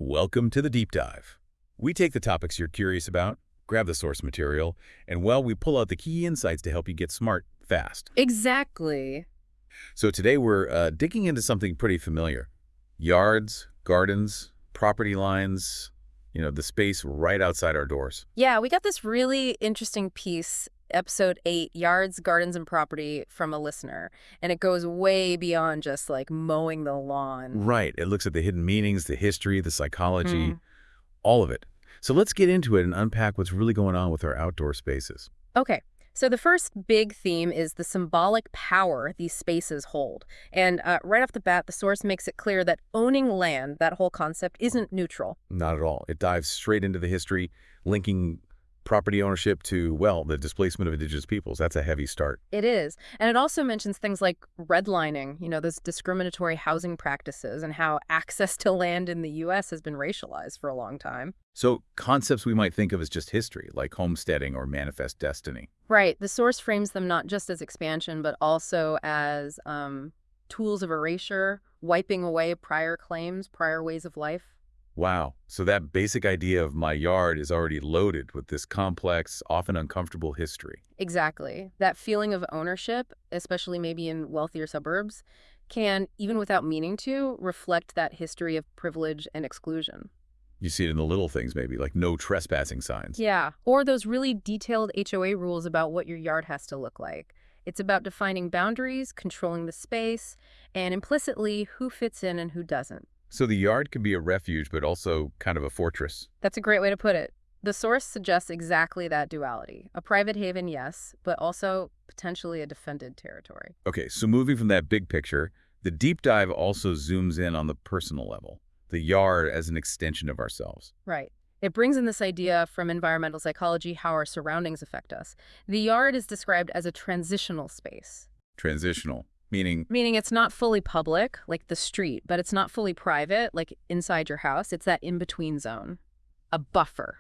Welcome to the Deep Dive. We take the topics you're curious about, grab the source material, and we pull out the key insights to help you get smart fast. Exactly. So today we're digging into something pretty familiar. Yards, gardens, property lines, the space right outside our doors. Yeah, we got this really interesting piece, episode 8, Yards, Gardens, and Property, from a listener. And it goes way beyond just like mowing the lawn. Right. It looks at the hidden meanings, the history, the psychology, all of it. So let's get into it and unpack what's really going on with our outdoor spaces. Okay. So the first big theme is the symbolic power these spaces hold. And right off the bat, the source makes it clear that owning land, that whole concept, isn't neutral. Not at all. It dives straight into the history, linking property ownership to, the displacement of Indigenous peoples. That's a heavy start. It is. And it also mentions things like redlining, those discriminatory housing practices, and how access to land in the U.S. has been racialized for a long time. So concepts we might think of as just history, like homesteading or manifest destiny. Right. The source frames them not just as expansion, but also as tools of erasure, wiping away prior claims, prior ways of life. Wow. So that basic idea of my yard is already loaded with this complex, often uncomfortable history. Exactly. That feeling of ownership, especially maybe in wealthier suburbs, can, even without meaning to, reflect that history of privilege and exclusion. You see it in the little things, maybe, like no trespassing signs. Yeah. Or those really detailed HOA rules about what your yard has to look like. It's about defining boundaries, controlling the space, and implicitly who fits in and who doesn't. So the yard can be a refuge, but also kind of a fortress. That's a great way to put it. The source suggests exactly that duality. A private haven, yes, but also potentially a defended territory. Okay, so moving from that big picture, the deep dive also zooms in on the personal level, the yard as an extension of ourselves. Right. It brings in this idea from environmental psychology, how our surroundings affect us. The yard is described as a transitional space. Transitional, meaning Meaning it's not fully public, like the street, but it's not fully private, like inside your house. It's that in-between zone, a buffer.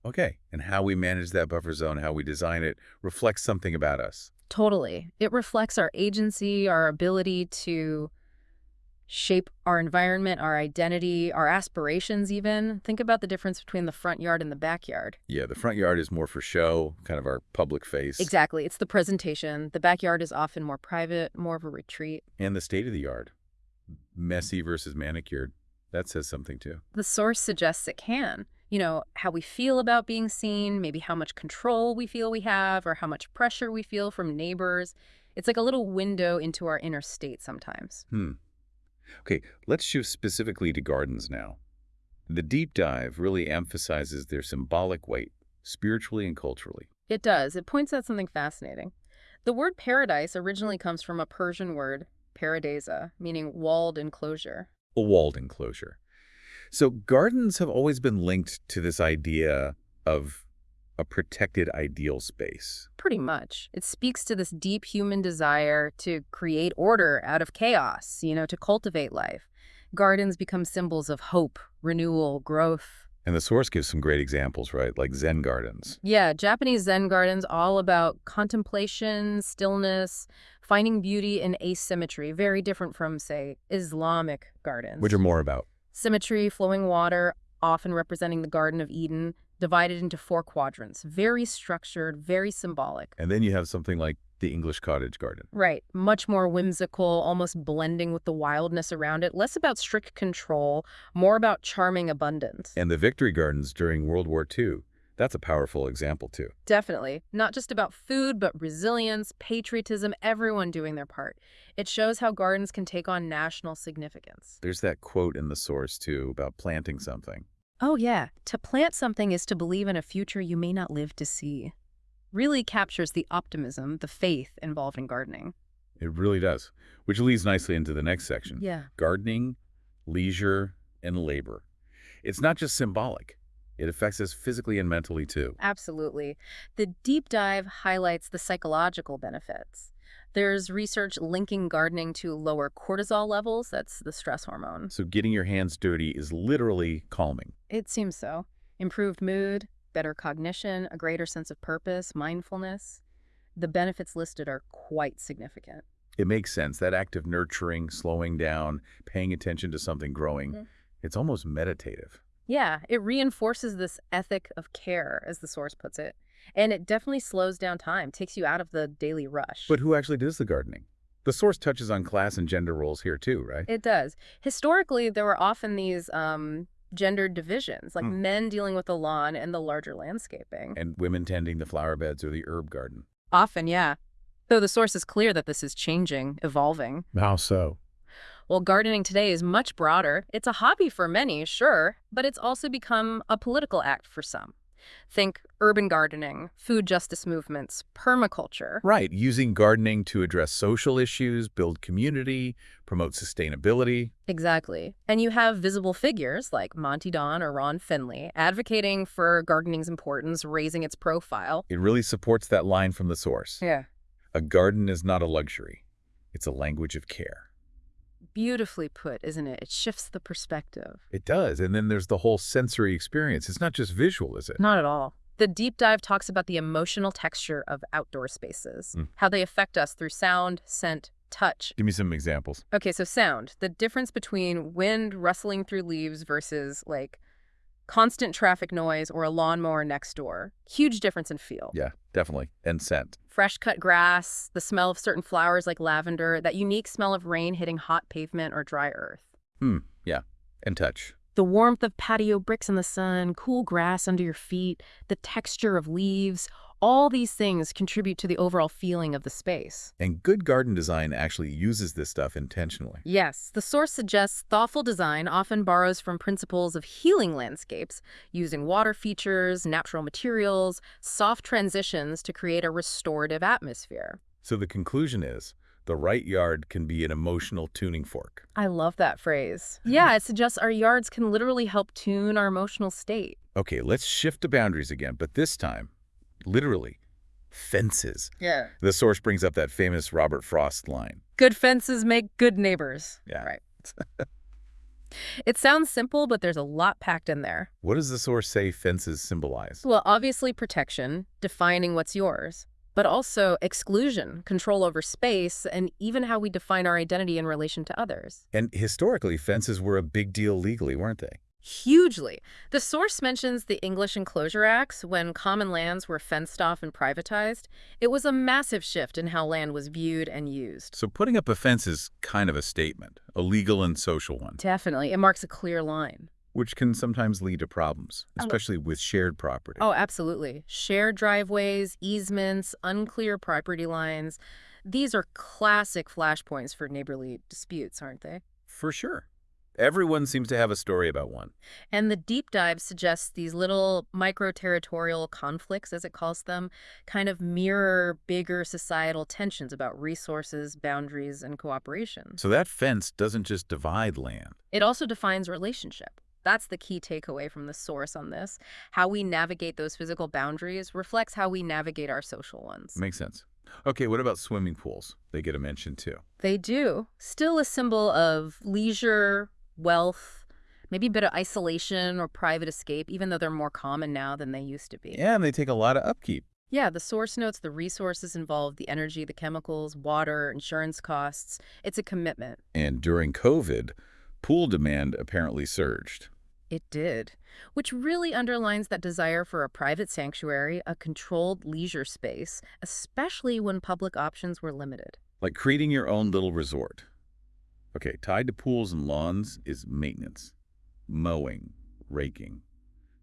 Okay. And how we manage that buffer zone, how we design it, reflects something about us. Totally. It reflects our agency, our ability to shape our environment, our identity, our aspirations even. Think about the difference between the front yard and the backyard. Yeah, the front yard is more for show, kind of our public face. Exactly. It's the presentation. The backyard is often more private, more of a retreat. And the state of the yard. Messy versus manicured. That says something too. The source suggests it can. How we feel about being seen, maybe how much control we feel we have, or how much pressure we feel from neighbors. It's like a little window into our inner state sometimes. Okay, let's shift specifically to gardens now. The deep dive really emphasizes their symbolic weight, spiritually and culturally. It does. It points out something fascinating. The word paradise originally comes from a Persian word, paradisa, meaning walled enclosure. A walled enclosure. So gardens have always been linked to this idea of a protected ideal space. Pretty much. It speaks to this deep human desire to create order out of chaos, to cultivate life. Gardens become symbols of hope, renewal, growth. And the source gives some great examples, right? Like Zen gardens. Yeah, Japanese Zen gardens, all about contemplation, stillness, finding beauty in asymmetry, very different from, say, Islamic gardens. Which are more about symmetry, flowing water, often representing the Garden of Eden, divided into 4 quadrants, very structured, very symbolic. And then you have something like the English cottage garden. Right. Much more whimsical, almost blending with the wildness around it. Less about strict control, more about charming abundance. And the Victory Gardens during World War II. That's a powerful example, too. Definitely. Not just about food, but resilience, patriotism, everyone doing their part. It shows how gardens can take on national significance. There's that quote in the source, too, about planting something. Oh, yeah. To plant something is to believe in a future you may not live to see. Really captures the optimism, the faith involved in gardening. It really does, which leads nicely into the next section. Yeah. Gardening, leisure, and labor. It's not just symbolic. It affects us physically and mentally, too. Absolutely. The deep dive highlights the psychological benefits. There's research linking gardening to lower cortisol levels. That's the stress hormone. So getting your hands dirty is literally calming. It seems so. Improved mood, better cognition, a greater sense of purpose, mindfulness. The benefits listed are quite significant. It makes sense. That act of nurturing, slowing down, paying attention to something growing It's almost meditative. Yeah, it reinforces this ethic of care, as the source puts it. And it definitely slows down time, takes you out of the daily rush. But who actually does the gardening? The source touches on class and gender roles here too, right? It does. Historically, there were often these gendered divisions, like men dealing with the lawn and the larger landscaping. And women tending the flower beds or the herb garden. Often, yeah. Though the source is clear that this is changing, evolving. How so? Well, gardening today is much broader. It's a hobby for many, sure, but it's also become a political act for some. Think urban gardening, food justice movements, permaculture. Right, using gardening to address social issues, build community, promote sustainability. Exactly. And you have visible figures like Monty Don or Ron Finley advocating for gardening's importance, raising its profile. It really supports that line from the source. Yeah. A garden is not a luxury. It's a language of care. Beautifully put, isn't it? It shifts the perspective. It does. And then there's the whole sensory experience. It's not just visual, is it? Not at all. The deep dive talks about the emotional texture of outdoor spaces, how they affect us through sound, scent, touch. Give me some examples. Okay, so sound. The difference between wind rustling through leaves versus, like, constant traffic noise or a lawnmower next door. Huge difference in feel. Yeah, definitely. And scent. Fresh cut grass, the smell of certain flowers like lavender, that unique smell of rain hitting hot pavement or dry earth. Yeah. And touch. The warmth of patio bricks in the sun, cool grass under your feet, the texture of leaves, all these things contribute to the overall feeling of the space. And good garden design actually uses this stuff intentionally. Yes, the source suggests thoughtful design often borrows from principles of healing landscapes, using water features, natural materials, soft transitions to create a restorative atmosphere. So the conclusion is, the right yard can be an emotional tuning fork. I love that phrase. Yeah, it suggests our yards can literally help tune our emotional state. Okay, let's shift to boundaries again, but this time, literally, fences. Yeah. The source brings up that famous Robert Frost line. Good fences make good neighbors. Yeah. Right. It sounds simple, but there's a lot packed in there. What does the source say fences symbolize? Well, obviously protection, defining what's yours, but also exclusion, control over space, and even how we define our identity in relation to others. And historically, fences were a big deal legally, weren't they? Hugely. The source mentions the English Enclosure Acts when common lands were fenced off and privatized. It was a massive shift in how land was viewed and used. So putting up a fence is kind of a statement, a legal and social one, Definitely. It marks a clear line. which can sometimes lead to problems, especially with shared property. Oh, absolutely. Shared driveways, easements, unclear property lines. These are classic flashpoints for neighborly disputes, aren't they? For sure. Everyone seems to have a story about one. And the deep dive suggests these little micro-territorial conflicts, as it calls them, kind of mirror bigger societal tensions about resources, boundaries, and cooperation. So that fence doesn't just divide land. It also defines relationship. That's the key takeaway from the source on this. How we navigate those physical boundaries reflects how we navigate our social ones. Makes sense. Okay, what about swimming pools? They get a mention too. They do. Still a symbol of leisure, wealth, maybe a bit of isolation or private escape, even though they're more common now than they used to be. Yeah, and they take a lot of upkeep. Yeah, the source notes the resources involved, the energy, the chemicals, water, insurance costs. It's a commitment. And during COVID, pool demand apparently surged. It did, which really underlines that desire for a private sanctuary, a controlled leisure space, especially when public options were limited. Like creating your own little resort. Okay, tied to pools and lawns is maintenance, mowing, raking.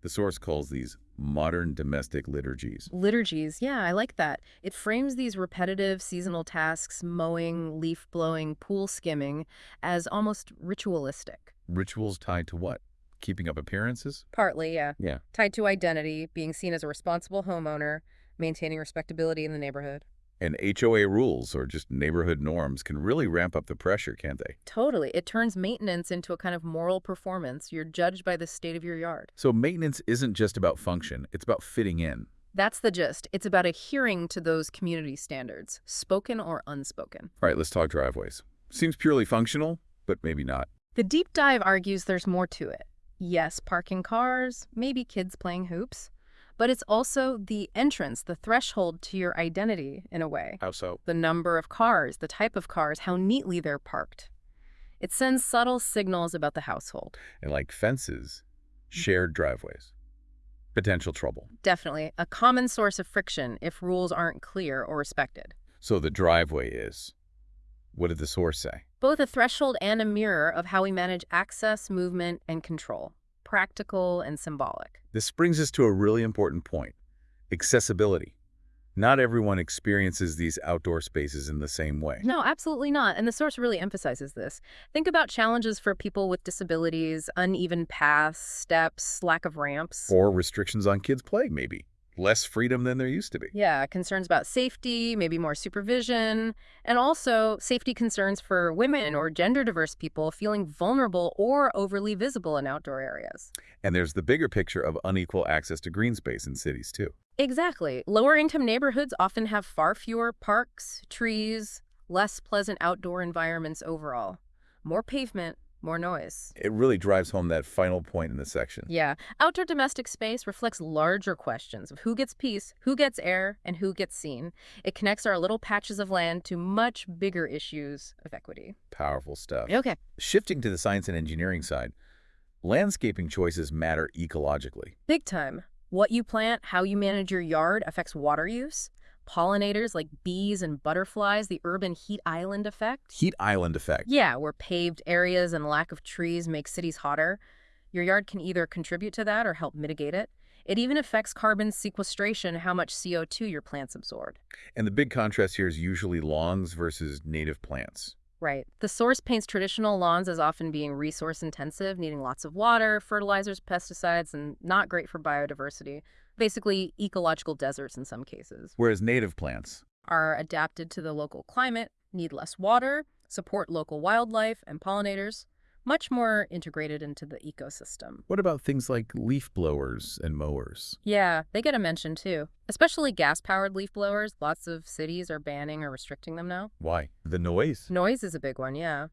The source calls these modern domestic liturgies. Liturgies, yeah, I like that. It frames these repetitive seasonal tasks, mowing, leaf blowing, pool skimming, as almost ritualistic. Rituals tied to what? Keeping up appearances? Partly, yeah. Yeah. Tied to identity, being seen as a responsible homeowner, maintaining respectability in the neighborhood. And HOA rules or just neighborhood norms can really ramp up the pressure, can't they? Totally. It turns maintenance into a kind of moral performance. You're judged by the state of your yard. So maintenance isn't just about function, it's about fitting in. That's the gist. It's about adhering to those community standards, spoken or unspoken. All right, let's talk driveways. Seems purely functional, but maybe not. The deep dive argues there's more to it. Yes, parking cars, maybe kids playing hoops, but it's also the entrance, the threshold to your identity in a way. How so? The number of cars, the type of cars, how neatly they're parked. It sends subtle signals about the household. And like fences, shared driveways, potential trouble. Definitely a common source of friction if rules aren't clear or respected. So the driveway is, what did the source say? Both a threshold and a mirror of how we manage access, movement, and control. Practical and symbolic. This brings us to a really important point, accessibility. Not everyone experiences these outdoor spaces in the same way. No, absolutely not. And the source really emphasizes this. Think about challenges for people with disabilities, uneven paths, steps, lack of ramps. Or restrictions on kids' play, maybe. Less freedom than there used to be. Yeah, concerns about safety, maybe more supervision, and also safety concerns for women or gender diverse people feeling vulnerable or overly visible in outdoor areas. And there's the bigger picture of unequal access to green space in cities, too. Exactly. Lower income neighborhoods often have far fewer parks, trees, less pleasant outdoor environments overall. More pavement, more noise. It really drives home that final point in the section. Yeah. Outdoor domestic space reflects larger questions of who gets peace, who gets air, and who gets seen. It connects our little patches of land to much bigger issues of equity. Powerful stuff. Okay. Shifting to the science and engineering side, landscaping choices matter ecologically. Big time. What you plant, how you manage your yard affects water use. Pollinators like bees and butterflies, the urban heat island effect. Heat island effect. Yeah, where paved areas and lack of trees make cities hotter. Your yard can either contribute to that or help mitigate it. It even affects carbon sequestration, how much CO2 your plants absorb. And the big contrast here is usually lawns versus native plants. Right. The source paints traditional lawns as often being resource intensive, needing lots of water, fertilizers, pesticides, and not great for biodiversity. Basically, ecological deserts in some cases. Whereas native plants Are adapted to the local climate, need less water, support local wildlife and pollinators, much more integrated into the ecosystem. What about things like leaf blowers and mowers? Yeah, they get a mention too. Especially gas-powered leaf blowers. Lots of cities are banning or restricting them now. Why? The noise. Noise is a big one, yeah.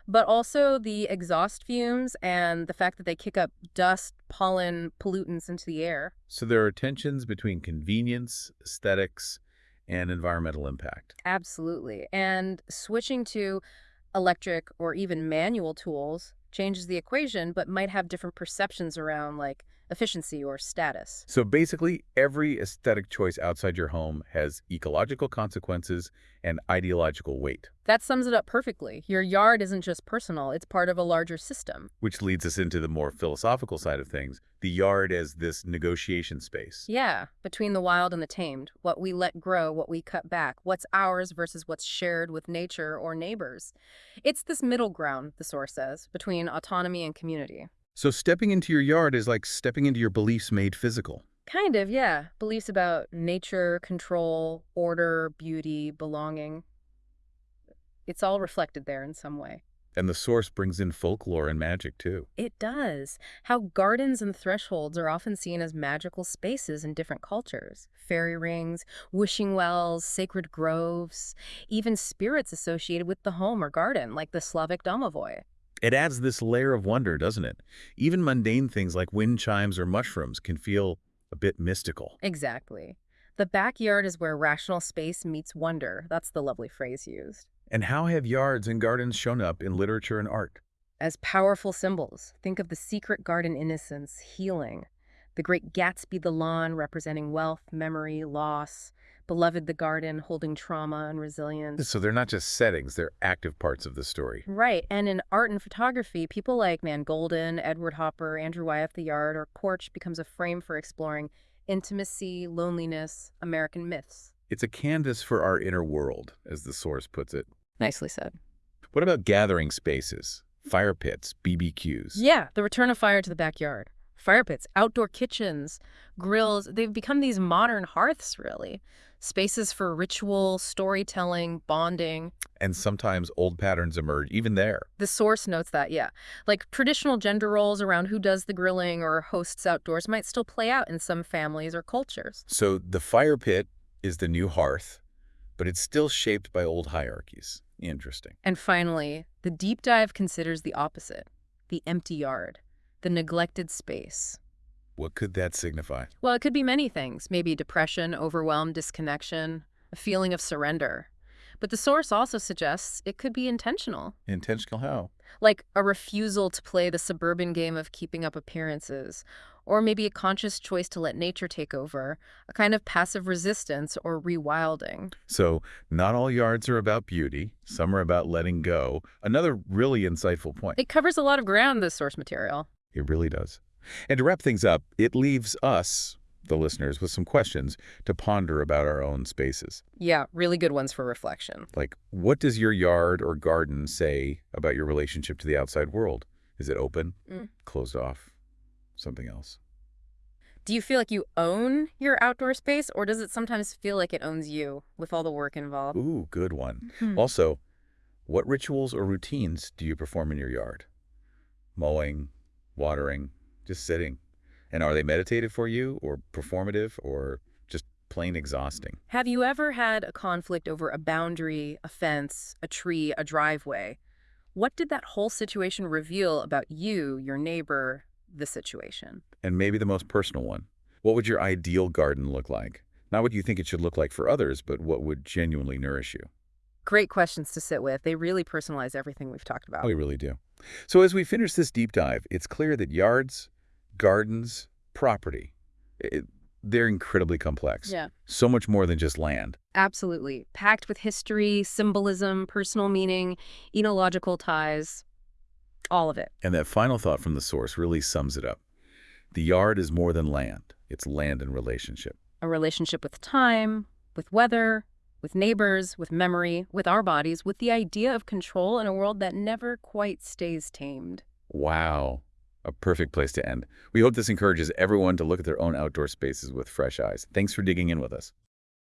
But also the exhaust fumes and the fact that they kick up dust, pollen, pollutants into the air. So there are tensions between convenience, aesthetics, and environmental impact. Absolutely. And switching to electric or even manual tools changes the equation, but might have different perceptions around like efficiency or status. So basically, every aesthetic choice outside your home has ecological consequences and ideological weight. That sums it up perfectly. Your yard isn't just personal, it's part of a larger system. Which leads us into the more philosophical side of things, the yard as this negotiation space. Yeah, between the wild and the tamed, what we let grow, what we cut back, what's ours versus what's shared with nature or neighbors. It's this middle ground, the source says, between autonomy and community. So stepping into your yard is like stepping into your beliefs made physical. Kind of, yeah. Beliefs about nature, control, order, beauty, belonging. It's all reflected there in some way. And the source brings in folklore and magic, too. It does. How gardens and thresholds are often seen as magical spaces in different cultures. Fairy rings, wishing wells, sacred groves, even spirits associated with the home or garden, like the Slavic domovoi. It adds this layer of wonder, doesn't it? Even mundane things like wind chimes or mushrooms can feel a bit mystical. Exactly. The backyard is where rational space meets wonder. That's the lovely phrase used. And how have yards and gardens shown up in literature and art? As powerful symbols, think of the secret garden innocence, healing. The Great Gatsby, the lawn, representing wealth, memory, loss. Beloved, the garden, holding trauma and resilience. So they're not just settings, they're active parts of the story. Right, and in art and photography, people like Van Golden, Edward Hopper, Andrew Wyeth, The Yard, or Porch becomes a frame for exploring intimacy, loneliness, American myths. It's a canvas for our inner world, as the source puts it. Nicely said. What about gathering spaces? Fire pits, BBQs? Yeah, the return of fire to the backyard. Fire pits, outdoor kitchens, grills, they've become these modern hearths, really. Spaces for ritual, storytelling, bonding. And sometimes old patterns emerge, even there. The source notes that, yeah. Like traditional gender roles around who does the grilling or hosts outdoors might still play out in some families or cultures. So the fire pit is the new hearth, but it's still shaped by old hierarchies. Interesting. And finally, the deep dive considers the opposite, the empty yard, the neglected space. What could that signify? Well, it could be many things. Maybe depression, overwhelm, disconnection, a feeling of surrender. But the source also suggests it could be intentional. Intentional how? like a refusal to play the suburban game of keeping up appearances, or maybe a conscious choice to let nature take over, a kind of passive resistance or rewilding. So not all yards are about beauty. Some are about letting go. Another really insightful point. It covers a lot of ground, this source material. It really does. And to wrap things up, it leaves us, the listeners, with some questions to ponder about our own spaces. Yeah, really good ones for reflection. Like, what does your yard or garden say about your relationship to the outside world? Is it open, closed off, something else? Do you feel like you own your outdoor space, or does it sometimes feel like it owns you with all the work involved? Ooh, good one. Hmm. Also, what rituals or routines do you perform in your yard? Mowing, watering, just sitting. And are they meditative for you, or performative, or just plain exhausting? Have you ever had a conflict over a boundary, a fence, a tree, a driveway? What did that whole situation reveal about you, your neighbor, the situation? And maybe the most personal one. What would your ideal garden look like? Not what you think it should look like for others, but what would genuinely nourish you. Great questions to sit with. They really personalize everything we've talked about. Oh, we really do. So as we finish this deep dive, it's clear that yards, gardens, property, they're incredibly complex. Yeah. So much more than just land. Absolutely. Packed with history, symbolism, personal meaning, enological ties, all of it. And that final thought from the source really sums it up. The yard is more than land. It's land and relationship. A relationship with time, with weather, with neighbors, with memory, with our bodies, with the idea of control in a world that never quite stays tamed. Wow. A perfect place to end. We hope this encourages everyone to look at their own outdoor spaces with fresh eyes. Thanks for digging in with us.